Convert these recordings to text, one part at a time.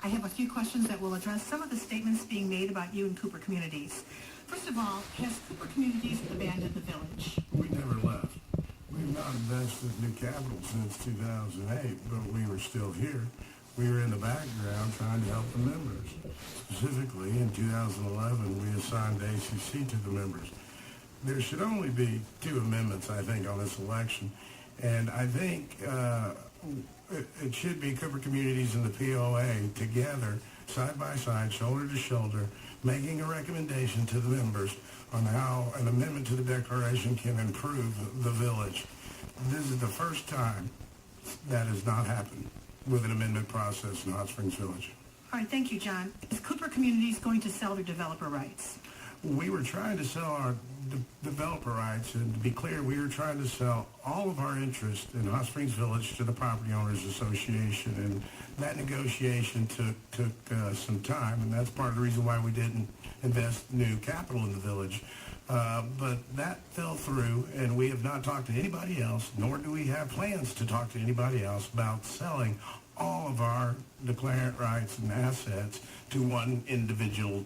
I have a few questions that will address some of the statements being made about you and Cooper Communities. First of all, has Cooper Communities abandoned the village? We never left. We've not invested new capital since 2008, but we were still here. We were in the background trying to help the members. Specifically, in 2011, we assigned ACC to the members. There should only be 2 amendments, I think, on this election. And I think it should be Cooper Communities and the POA together, side by side, shoulder to shoulder, making a recommendation to the members on how an amendment to the declaration can improve the village. This is the first time that has not happened with an amendment process in Hot Springs Village. All right, thank you, John. Is Cooper Communities going to sell their developer rights? We were trying to sell our developer rights, and to be clear, we were trying to sell all of our interest in Hot Springs Village to the Property Owners Association, and that negotiation took some time, and that's part of the reason why we didn't invest new capital in the village. But that fell through, and we have not talked to anybody else, nor do we have plans to talk to anybody else about selling all of our declarant rights and assets to one individual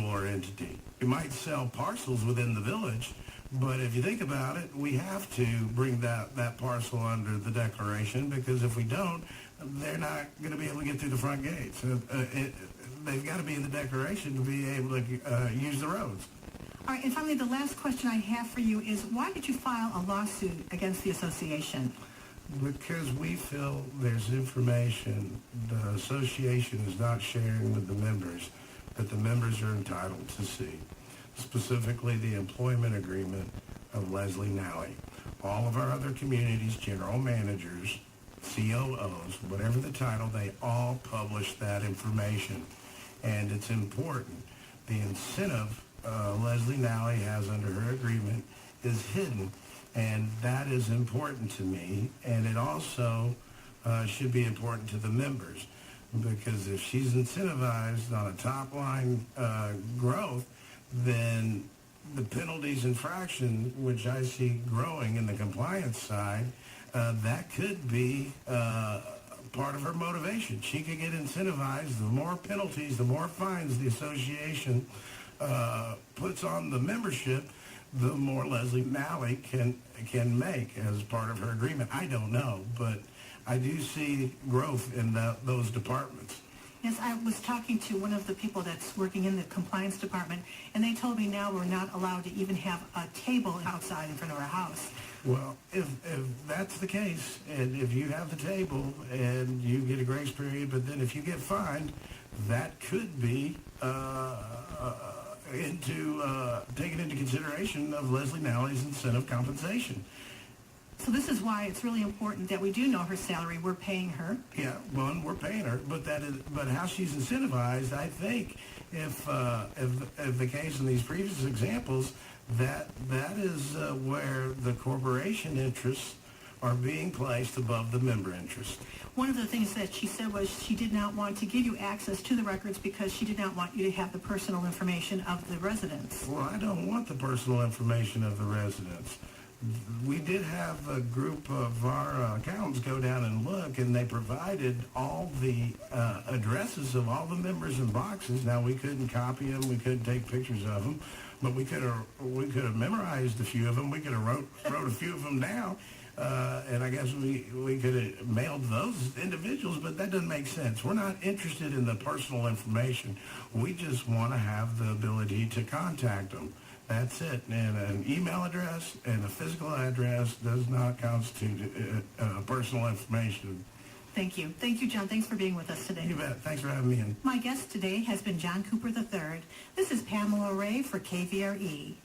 or entity. We might sell parcels within the village, but if you think about it, we have to bring that parcel under the declaration, because if we don't, they're not going to be able to get through the front gates. They've got to be in the declaration to be able to use the roads. All right, and finally, the last question I have for you is, why did you file a lawsuit against the association? Because we feel there's information the association is not sharing with the members that the members are entitled to see. Specifically, the employment agreement of Leslie Nally. All of our other communities, general managers, COOs, whatever the title, they all publish that information. And it's important. The incentive Leslie Nally has under her agreement is hidden. And that is important to me, and it also should be important to the members, because if she's incentivized on a top-line growth, then the penalties and fraction, which I see growing in the compliance side, that could be part of her motivation. She could get incentivized. The more penalties, the more fines the association puts on the membership, the more Leslie Nally can make as part of her agreement. I don't know, but I do see growth in those departments. Yes, I was talking to one of the people that's working in the compliance department, and they told me now we're not allowed to even have a table outside in front of our house. Well, if that's the case, and if you have the table and you get a grace period, but then if you get fined, that could be taken into consideration of Leslie Nally's incentive compensation. So this is why it's really important that we do know her salary. We're paying her. Yeah, one, we're paying her, but how she's incentivized, I think, if the case in these previous examples, that is where the corporation interests are being placed above the member interest. One of the things that she said was she did not want to give you access to the records because she did not want you to have the personal information of the residents. Well, I don't want the personal information of the residents. We did have a group of our accountants go down and look, and they provided all the addresses of all the members and boxes. Now, we couldn't copy them, we couldn't take pictures of them, but we could have memorized a few of them. We could have wrote a few of them down. And I guess we could have mailed those individuals, but that doesn't make sense. We're not interested in the personal information. We just want to have the ability to contact them. That's it. And an email address and a physical address does not constitute personal information. Thank you. Thank you, John. Thanks for being with us today. You bet. Thanks for having me in. My guest today has been John Cooper III. This is Pamela Ray for KVRE.